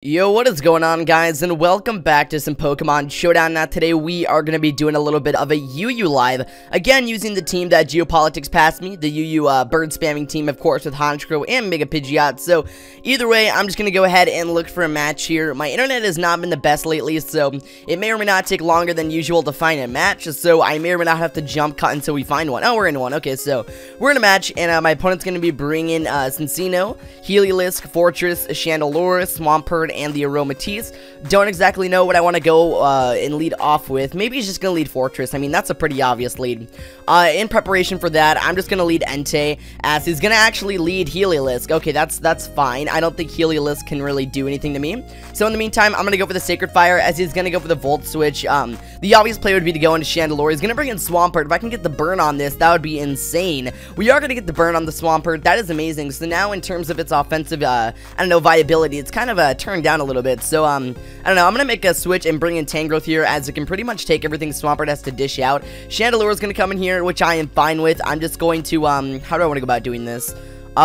Yo, what is going on, guys, and welcome back to some Pokemon Showdown. Now today we are going to be doing a little bit of a UU live, again using the team that Geopolitics passed me, the UU bird spamming team, of course, with Honchkrow and Mega Pidgeot. So either way, I'm just going to go ahead and look for a match here. My internet has not been the best lately, so it may or may not take longer than usual to find a match, so I may or may not have to jump cut until we find one. Oh, we're in one. Okay, so we're in a match, and my opponent's going to be bringing Cinccino, Heliolisk, Fortress, Chandelure, Swampert, and the Aromatisse. Don't exactly know what I want to go and lead off with. Maybe he's just going to lead Fortress. I mean, that's a pretty obvious lead. In preparation for that, I'm just going to lead Entei, as he's going to actually lead Heliolisk. Okay, that's fine. I don't think Heliolisk can really do anything to me. So in the meantime, I'm going to go for the Sacred Fire, as he's going to go for the Volt Switch. The obvious play would be to go into Chandelure. He's going to bring in Swampert. If I can get the burn on this, that would be insane. We are going to get the burn on the Swampert. That is amazing. So now in terms of its offensive, I don't know, viability, it's kind of turned down a little bit. So, I don't know, I'm going to make a switch and bring in Tangrowth here, as it can pretty much take everything Swampert has to dish out. Chandelure is going to come in here, which I am fine with. I'm just going to, how do I want to go about doing this?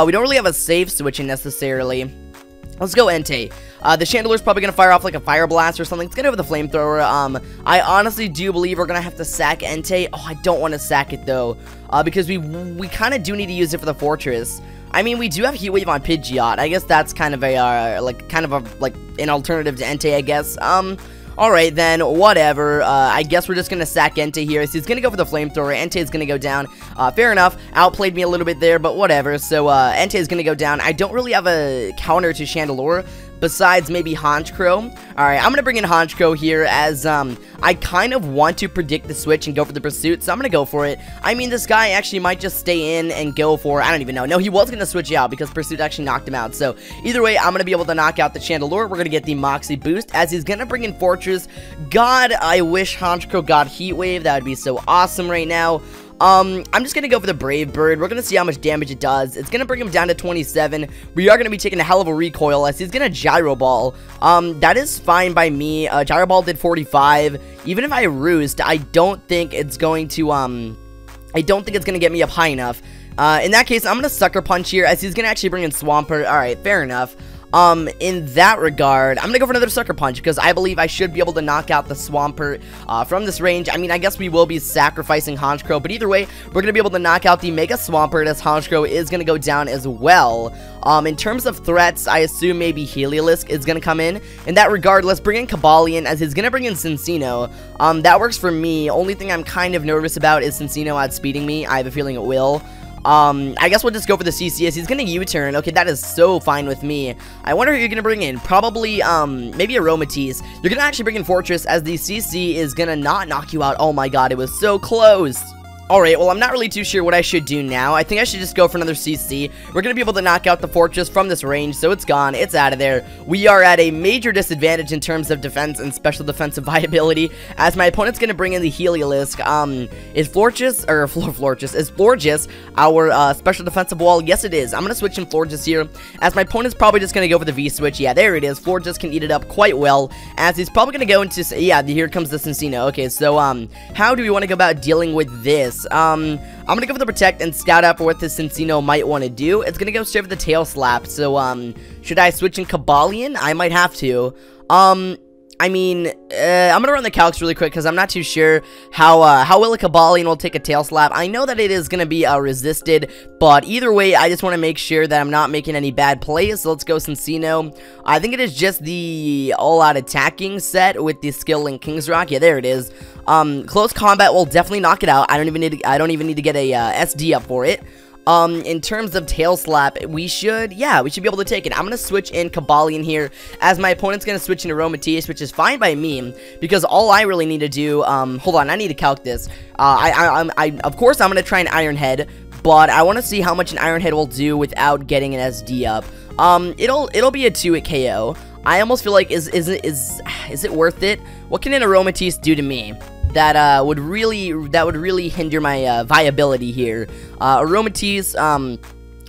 We don't really have a safe switching necessarily. Let's go Entei. The Chandelure's probably going to fire off like a Fire Blast or something. It's going to have the Flamethrower. I honestly do believe we're going to have to sack Entei. Oh, I don't want to sack it though, because we kind of do need to use it for the Fortress. I mean, we do have Heat Wave on Pidgeot. I guess that's kind of a, like an alternative to Entei, I guess. Alright then, whatever. I guess we're just gonna sack Entei here. So he's gonna go for the Flamethrower. Entei's gonna go down. Fair enough. Outplayed me a little bit there, but whatever. So, Entei's gonna go down. I don't really have a counter to Chandelure, besides maybe Honchkrow. Alright, I'm gonna bring in Honchkrow here, as, I kind of want to predict the switch and go for the Pursuit, so I'm gonna go for it. I mean, this guy actually might just stay in and go for, I don't even know. No, he was gonna switch out, because Pursuit actually knocked him out. So, either way, I'm gonna be able to knock out the Chandelure. We're gonna get the Moxie boost, as he's gonna bring in Fortress. God, I wish Honchkrow got Heat Wave. That would be so awesome right now. I'm just gonna go for the Brave Bird. We're gonna see how much damage it does. It's gonna bring him down to 27. We are gonna be taking a hell of a recoil, as he's gonna Gyro Ball. That is fine by me. Gyro Ball did 45. Even if I roost, I don't think it's going to, get me up high enough. In that case, I'm gonna Sucker Punch here, as he's gonna actually bring in Swampert. Alright, fair enough. In that regard, I'm gonna go for another Sucker Punch, because I believe I should be able to knock out the Swampert, from this range. I mean, I guess we will be sacrificing Honchkrow, but either way, we're gonna be able to knock out the Mega Swampert, as Honchkrow is gonna go down as well. In terms of threats, I assume maybe Heliolisk is gonna come in. In that regard, let's bring in Cobalion, as he's gonna bring in Cinccino. That works for me. Only thing I'm kind of nervous about is Cinccino outspeeding me. I have a feeling it will. I guess we'll just go for the CCS. He's gonna U-turn. Okay, that is so fine with me. I wonder who you're gonna bring in. Probably, maybe Aromatisse. You're gonna actually bring in Fortress, as the CC is gonna not knock you out. Oh my god, it was so close. Alright, well, I'm not really too sure what I should do now. I think I should just go for another CC. We're going to be able to knock out the Fortress from this range, so it's gone. It's out of there. We are at a major disadvantage in terms of defense and special defensive viability, as my opponent's going to bring in the Heliolisk. Is Florges our special defensive wall? Yes, it is. I'm going to switch in Florges here, as my opponent's probably just going to go for the V-switch. Yeah, there it is. Florges can eat it up quite well, as he's probably going to go into... Yeah, here comes the Cinccino. Okay, so, how do we want to go about dealing with this? I'm gonna go for the Protect and scout out for what this Cinccino might want to do. It's gonna go straight for the Tail Slap, so, should I switch in Cobalion? I might have to. I mean, I'm gonna run the calcs really quick, because I'm not too sure how well a Cobalion will take a Tail Slap. I know that it is gonna be, resisted, but either way, I just want to make sure that I'm not making any bad plays, so let's go Cinccino. I think it is just the all-out attacking set with the skill link King's Rock. Yeah, there it is. Close combat will definitely knock it out. I don't even need to get a, SD up for it. In terms of Tail Slap, we should be able to take it. I'm going to switch in Cobalion here, as my opponent's going to switch in Aromatisse, which is fine by me, because all I really need to do, hold on, I need to calc this. Of course, I'm going to try an Iron Head, but I want to see how much an Iron Head will do without getting an SD up. It'll be a 2-hit KO. I almost feel like, is it worth it? What can an Aromatisse do to me that would really hinder my viability here? Aromatisse,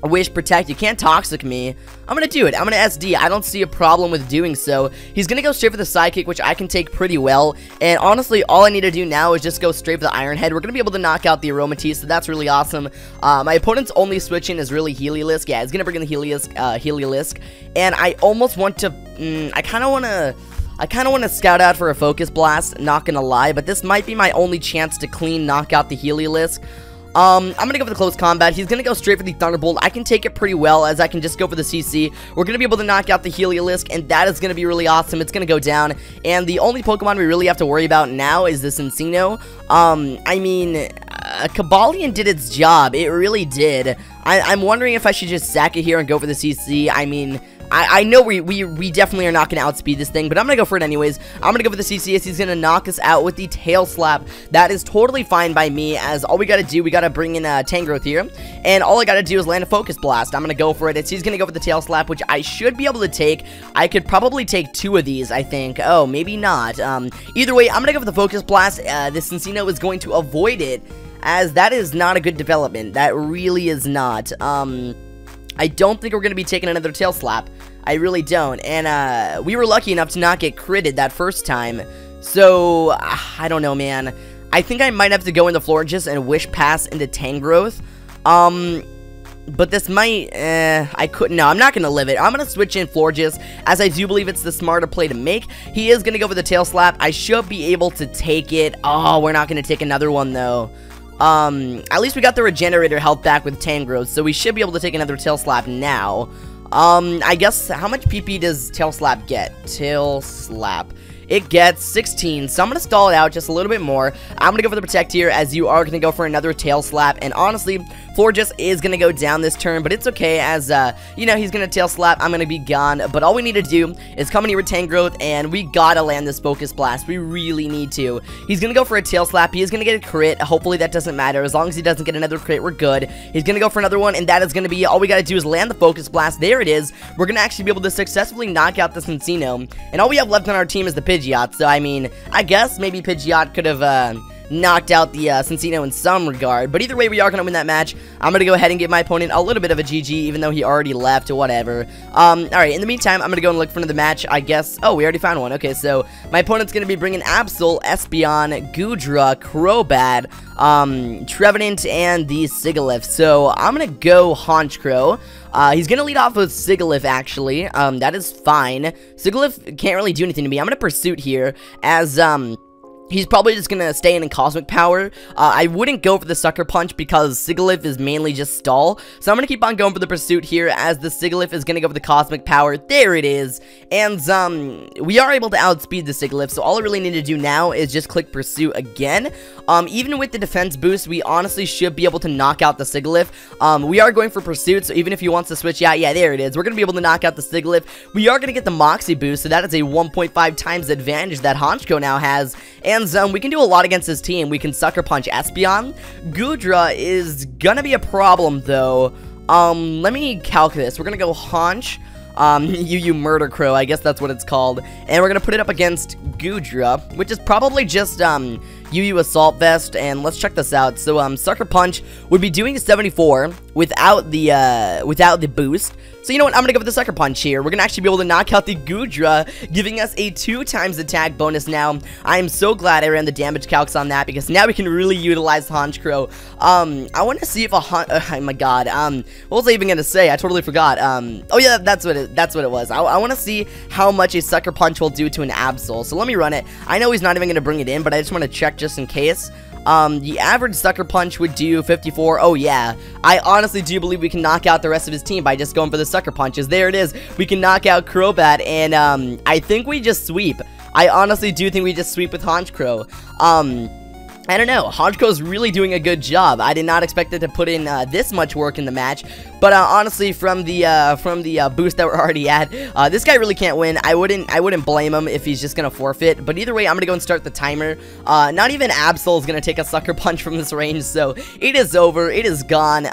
Wish, Protect. You can't Toxic me. I'm gonna do it. I'm gonna SD. I don't see a problem with doing so. He's gonna go straight for the Psychic, which I can take pretty well. And honestly, all I need to do now is just go straight for the Iron Head. We're gonna be able to knock out the Aromatisse, so that's really awesome. My opponent's only switching is really Heliolisk. Yeah, he's gonna bring in the Heliolisk. And I almost want to, I kind of want to scout out for a Focus Blast, not gonna lie, but this might be my only chance to clean knock out the Heliolisk. I'm gonna go for the close combat. He's gonna go straight for the Thunderbolt. I can take it pretty well, as I can just go for the CC. We're gonna be able to knock out the Heliolisk, and that is gonna be really awesome. It's gonna go down, and the only Pokemon we really have to worry about now is the Cinccino. I mean, Cobalion did its job. It really did. I'm wondering if I should just sack it here and go for the CC. I mean, I know we definitely are not going to outspeed this thing, but I'm going to go for it anyways. I'm going to go for the CCS. He's going to knock us out with the Tail Slap. That is totally fine by me, as all we got to do, we got to bring in Tangrowth here, and all I got to do is land a Focus Blast. I'm going to go for it. He's going to go for the Tail Slap, which I should be able to take. I could probably take 2 of these, I think. Oh, maybe not. Either way, I'm going to go for the Focus Blast. The Cinccino is going to avoid it, as that is not a good development. That really is not. I don't think we're going to be taking another Tail Slap. I really don't. And we were lucky enough to not get critted that first time. So, I don't know, man. I think I might have to go into Florges and Wish Pass into Tangrowth. But this might, I couldn't, no, I'm not going to live it. I'm going to switch in Florges, as I do believe it's the smarter play to make. He is going to go for the Tail Slap. I should be able to take it. Oh, we're not going to take another one, though. At least we got the Regenerator health back with Tangrowth, so we should be able to take another Tail Slap now. I guess, how much PP does Tail Slap get? Tail Slap. It gets 16, so I'm going to stall it out just a little bit more. I'm going to go for the Protect here, as you are going to go for another Tail Slap, and honestly, Florges is going to go down this turn, but it's okay, as, you know, he's going to Tail Slap, I'm going to be gone, but all we need to do is come in here with Tangrowth, and we gotta land this Focus Blast. We really need to. He's going to go for a Tail Slap. He is going to get a crit. Hopefully that doesn't matter. As long as he doesn't get another crit, we're good. He's going to go for another one, and that is going to be, all we gotta do is land the Focus Blast. There it is. We're going to actually be able to successfully knock out the Cinccino, and all we have left on our team is the Pidgeot, so I mean, I guess maybe Pidgeot could have, knocked out the Cinccino in some regard, but either way, we are going to win that match. I'm going to go ahead and give my opponent a little bit of a GG, even though he already left or whatever. Alright, in the meantime, I'm going to go and look for another match, I guess. Oh, we already found one. Okay, so my opponent's going to be bringing Absol, Espeon, Goodra, Crobat, Trevenant, and the Sigilyph. So I'm going to go Honchkrow. He's going to lead off with Sigilyph, actually. That is fine. Sigilyph can't really do anything to me. I'm going to Pursuit here, as, he's probably just gonna stay in Cosmic Power. I wouldn't go for the Sucker Punch because Sigilyph is mainly just stall. So I'm gonna keep on going for the Pursuit here, as the Sigilyph is gonna go for the Cosmic Power. There it is. And, we are able to outspeed the Sigilyph, so all I really need to do now is just click Pursuit again. Even with the defense boost, we honestly should be able to knock out the Sigilyph. We are going for Pursuit, so even if he wants to switch out, yeah, there it is. We're gonna be able to knock out the Sigilyph. We are gonna get the Moxie boost, so that is a 1.5 times advantage that Honchkrow now has. And we can do a lot against his team. We can Sucker Punch Espeon. Goodra is gonna be a problem, though. Let me calc this. We're gonna go Honch, UU Murdercrow, I guess that's what it's called. And we're gonna put it up against Goodra, which is probably just, UU Assault Vest, and let's check this out. So, Sucker Punch would be doing 74 without the boost. So, you know what? I'm gonna go with the Sucker Punch here. We're gonna actually be able to knock out the Goodra, giving us a 2 times attack bonus now. I am so glad I ran the damage calcs on that, because now we can really utilize Honchkrow. I want to see if oh my god, what was I even gonna say? I totally forgot. Oh yeah, that's what it was. I want to see how much a Sucker Punch will do to an Absol. So let me run it. I know he's not even gonna bring it in, but I just want to check just in case. The average Sucker Punch would do 54. Oh yeah, I honestly do believe we can knock out the rest of his team by just going for the Sucker Punches. There it is. We can knock out Crobat, and I think we just sweep. I honestly do think we just sweep with Honchkrow. I don't know, Honchkrow's really doing a good job. I did not expect it to put in this much work in the match, but honestly, from the boost that we're already at, this guy really can't win. I wouldn't blame him if he's just gonna forfeit. But either way, I'm gonna go and start the timer. Not even Absol is gonna take a Sucker Punch from this range, so it is over. It is gone.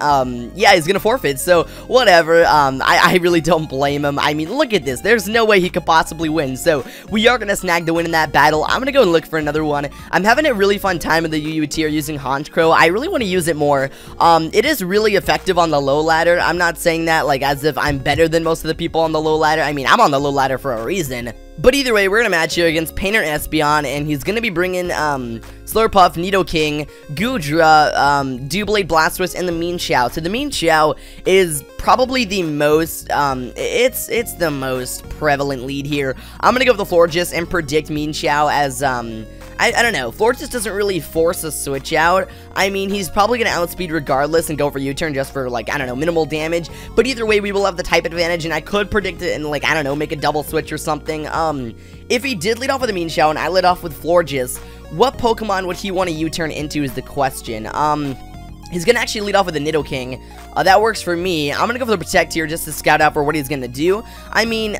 Yeah, he's gonna forfeit. So whatever. I really don't blame him. I mean, look at this. There's no way he could possibly win. So we are gonna snag the win in that battle. I'm gonna go and look for another one. I'm having a really fun time time in the UU tier using Honchkrow. I really want to use it more. It is really effective on the low ladder. I'm not saying that like as if I'm better than most of the people on the low ladder. I mean, I'm on the low ladder for a reason. But either way, we're gonna match here against Painter Espeon, and he's gonna be bringing Slurpuff, Nidoking, Goodra, Doublade, Blastoise, and the Mienshao. So the Mienshao is probably the most, it's the most prevalent lead here. I'm gonna go with the Florges and predict Mienshao as, I don't know, Florges doesn't really force a switch out. I mean, he's probably going to outspeed regardless and go for U-turn just for, like, I don't know, minimal damage. But either way, we will have the type advantage, and I could predict it and, like, I don't know, make a double switch or something. If he did lead off with a Mienshao and I led off with Florges, what Pokemon would he want to U-turn into is the question. He's going to actually lead off with a Nidoking. That works for me. I'm going to go for the Protect here just to scout out for what he's going to do. I mean,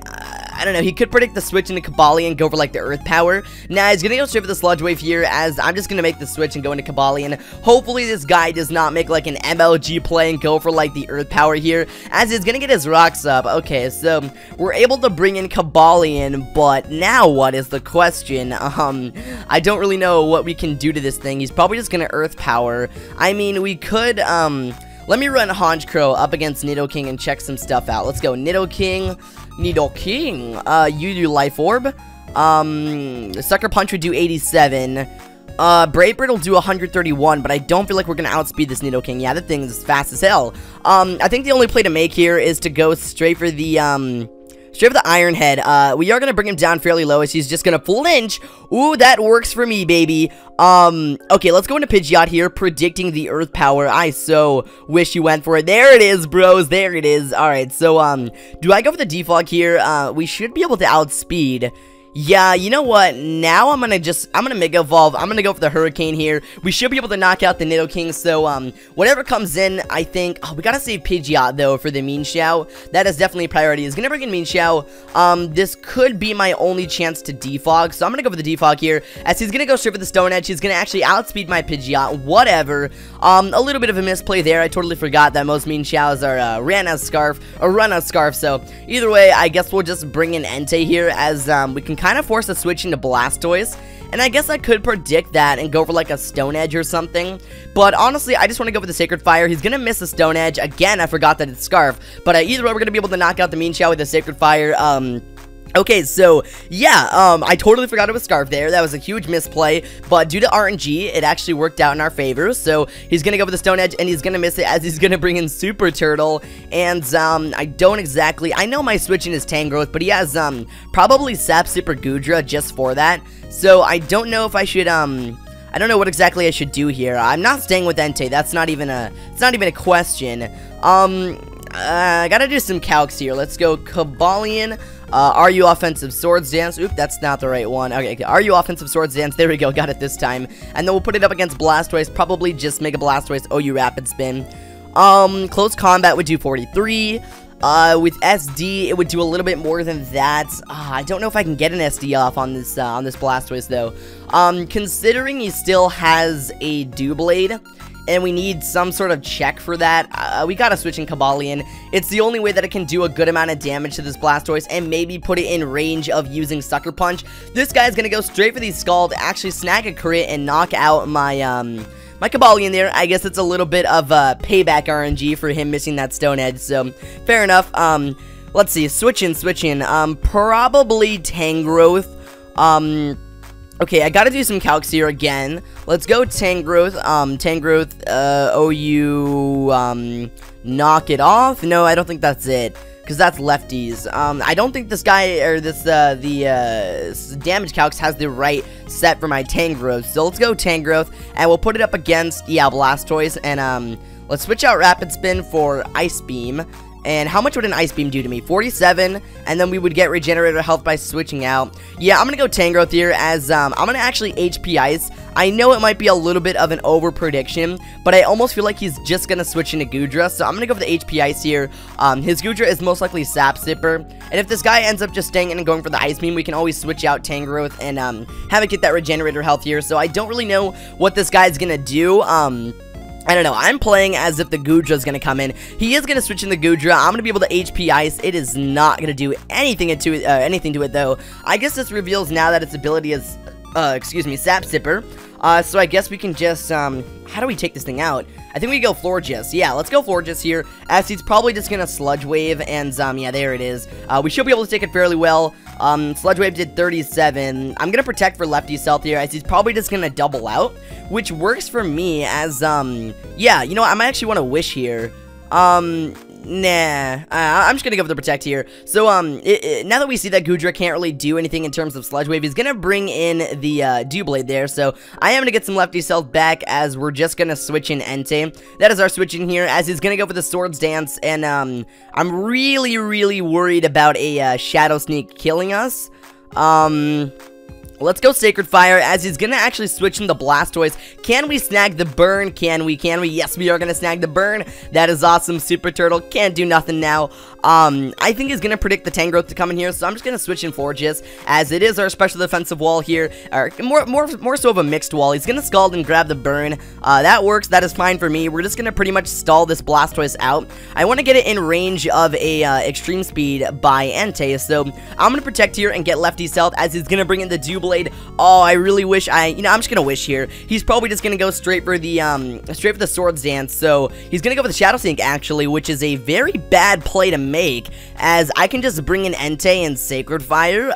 I don't know, he could predict the switch into Cobalion and go for like the Earth Power. Nah, he's gonna go straight for the Sludge Wave here, as I'm just gonna make the switch and go into Cobalion. Hopefully this guy does not make like an MLG play and go for like the Earth Power here, as he's gonna get his rocks up. Okay, so we're able to bring in Cobalion, but now what is the question? I don't really know what we can do to this thing. He's probably just gonna Earth Power. I mean, we could, let me run Honchkrow up against Nidoking and check some stuff out. Let's go, Nidoking, UU Life Orb. Sucker Punch would do 87. Brave Bird will do 131, but I don't feel like we're gonna outspeed this Nidoking. Yeah, that thing is fast as hell. I think the only play to make here is to go straight for the, Iron Head. We are gonna bring him down fairly low, as he's just gonna flinch. Ooh, that works for me, baby. Okay, let's go into Pidgeot here, predicting the Earth Power. I so wish you went for it. There it is, bros. There it is. Alright, so, do I go for the Defog here? We should be able to outspeed. Yeah, you know what? Now I'm gonna Mega Evolve. I'm gonna go for the Hurricane here. We should be able to knock out the Nidoking, so, whatever comes in, I think... Oh, we gotta save Pidgeot, though, for the Mienshao. That is definitely a priority. He's gonna bring in Mienshao. This could be my only chance to Defog, so I'm gonna go for the Defog here, as he's gonna go straight for the Stone Edge. He's gonna actually outspeed my Pidgeot. Whatever. A little bit of a misplay there. I totally forgot that most Mienshaos are, Run as Scarf, so either way, I guess we'll just bring in Entei here, as, we can kind of force a switch into Blastoise, and I guess I could predict that and go for like a Stone Edge or something, but honestly, I just want to go for the Sacred Fire. He's gonna miss a Stone Edge. Again, I forgot that it's Scarf, but either way, we're gonna be able to knock out the Mienshao with the Sacred Fire. Okay, so, yeah, I totally forgot it was Scarf there. That was a huge misplay, but due to RNG, it actually worked out in our favor. So, he's gonna go for the Stone Edge, and he's gonna miss it, as he's gonna bring in Super Turtle. And, I know my switch in is Tangrowth, but he has, probably Sap Sip or Goodra just for that. So, I don't know if I should, I don't know what exactly I should do here. I'm not staying with Entei. That's not even a, it's not even a question. I gotta do some calcs here. Let's go Cobalion. Are you offensive Swords Dance? Oop, that's not the right one. Okay, are you offensive Swords Dance? There we go, got it this time. And then we'll put it up against Blastoise. Probably just make a Blastoise OU Rapid Spin. Close Combat would do 43. With SD, it would do a little bit more than that. I don't know if I can get an SD off on this Blastoise, though. Considering he still has a Doublade, and we need some sort of check for that, we gotta switch in Cobalion. It's the only way that it can do a good amount of damage to this Blastoise, and maybe put it in range of using Sucker Punch. This guy's gonna go straight for the Scald, actually snag a crit, and knock out my, my Cobalion there. I guess it's a little bit of payback RNG for him missing that Stone Edge, so fair enough. Let's see, switch in, probably Tangrowth. Okay, I gotta do some calcs here again. Let's go Tangrowth. OU, knock it off? No, I don't think that's it, because that's lefties. I don't think this guy, or this, damage calcs has the right set for my Tangrowth. So let's go Tangrowth, and we'll put it up against, yeah, Blastoise, and, let's switch out Rapid Spin for Ice Beam. And how much would an Ice Beam do to me? 47, and then we would get Regenerator Health by switching out. Yeah, I'm gonna go Tangrowth here, as, I'm gonna actually HP Ice. I know it might be a little bit of an over-prediction, but I almost feel like he's just gonna switch into Goodra, so I'm gonna go for the HP Ice here. His Goodra is most likely Sap Sipper, and if this guy ends up just staying in and going for the Ice Beam, we can always switch out Tangrowth and, have it get that Regenerator Health here, so I don't really know what this guy's gonna do. I don't know, I'm playing as if the Goodra is going to come in. He is going to switch in the Goodra. I'm going to be able to HP Ice. It is not going to do anything to it, though. I guess this reveals now that its ability is excuse me, Sap Sipper. So I guess we can just, how do we take this thing out? I think we go Florges. Yeah, let's go Florges here, as he's probably just gonna Sludge Wave, and, yeah, there it is. We should be able to take it fairly well. Sludge Wave did 37. I'm gonna protect for Lefty's health here, as he's probably just gonna double out, which works for me as, yeah, you know what, I might actually want to Wish here. Nah, I'm just gonna go for the Protect here. So, now that we see that Goodra can't really do anything in terms of Sludge Wave, he's gonna bring in the, Doublade there, so I am gonna get some Lefty's health back, as we're just gonna switch in Entei. That is our switch in here, as he's gonna go for the Swords Dance, and, I'm really, really worried about a, Shadow Sneak killing us. Let's go Sacred Fire, as he's gonna actually switch into Blastoise. Can we snag the burn? Can we? Yes, we are gonna snag the burn. That is awesome. Super Turtle can't do nothing now. I think he's gonna predict the Tangrowth to come in here, so I'm just gonna switch in Florges, as it is our special defensive wall here, or more so of a mixed wall. He's gonna Scald and grab the burn. That works. That is fine for me. We're just gonna pretty much stall this Blastoise out. I want to get it in range of a Extreme Speed by Entei, so I'm gonna protect here and get Lefty's health, as he's gonna bring in the Doublade. Oh, I really wish I'm just gonna Wish here. He's probably just gonna go straight for the Swords Dance, so he's gonna go for the Shadow Sneak, actually, which is a very bad play to make, as I can just bring in Entei and Sacred Fire.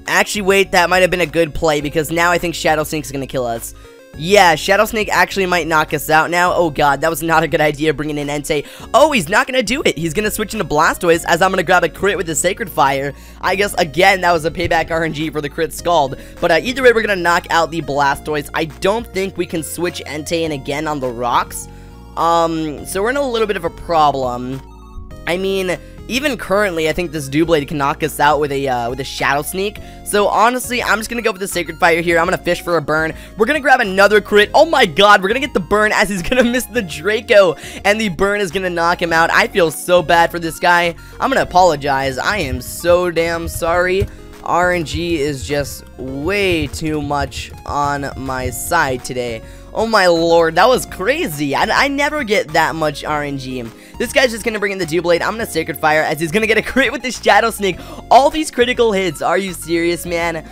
Actually, wait, that might have been a good play, because now I think Shadow Sneak is gonna kill us. Yeah, Shadow Sneak actually might knock us out now. Oh god, that was not a good idea, bringing in Entei. Oh, he's not gonna do it. He's gonna switch into Blastoise, as I'm gonna grab a crit with the Sacred Fire. I guess, again, that was a payback RNG for the crit Scald. But either way, we're gonna knock out the Blastoise. I don't think we can switch Entei in again on the rocks. So we're in a little bit of a problem. I mean, even currently, I think this Doublade can knock us out with a Shadow Sneak. So honestly, I'm just gonna go for the Sacred Fire here. I'm gonna fish for a burn. We're gonna grab another crit. Oh my god, we're gonna get the burn, as he's gonna miss the Draco, and the burn is gonna knock him out. I feel so bad for this guy. I'm gonna apologize. I am so damn sorry. RNG is just way too much on my side today. Oh my lord, that was crazy. I never get that much RNG. This guy's just gonna bring in the Doublade. I'm gonna Sacred Fire, as he's gonna get a crit with the Shadow Sneak. All these critical hits. Are you serious, man?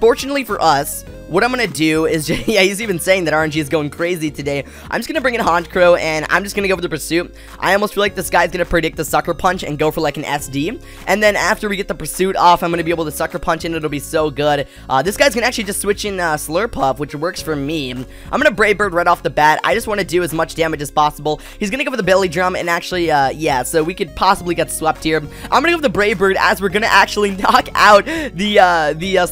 Fortunately for us, what I'm gonna do is just, yeah, he's even saying that RNG is going crazy today. I'm just gonna bring in Honchkrow, and I'm just gonna go for the Pursuit. I almost feel like this guy's gonna predict the Sucker Punch and go for like an SD. And then after we get the Pursuit off, I'm gonna be able to Sucker Punch, and it'll be so good. This guy's gonna actually just switch in Slurpuff, which works for me. I'm gonna Brave Bird right off the bat. I just want to do as much damage as possible. He's gonna go for the Belly Drum, and actually, yeah, so we could possibly get swept here. I'm gonna go for the Brave Bird, as we're gonna actually knock out the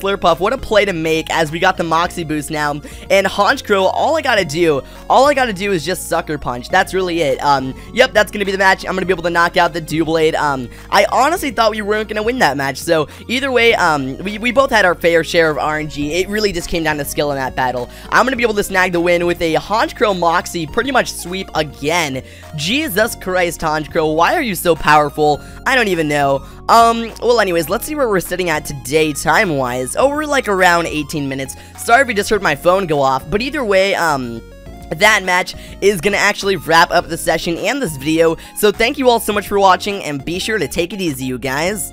Slurpuff. What a play to make, as we got the Moxie boost now. And Honchkrow, all I gotta do is just Sucker Punch. That's really it. Yep, that's gonna be the match. I'm gonna be able to knock out the Doublade. I honestly thought we weren't gonna win that match, so either way, we both had our fair share of RNG. It really just came down to skill in that battle. I'm gonna be able to snag the win with a Honchkrow Moxie, pretty much sweep again. Jesus Christ, Honchkrow, why are you so powerful? I don't even know. Well, anyways, let's see where we're sitting at today, time-wise. Oh, we're like around 18 minutes. Sorry if you just heard my phone go off, but either way, that match is gonna actually wrap up the session and this video. So thank you all so much for watching, and be sure to take it easy, you guys.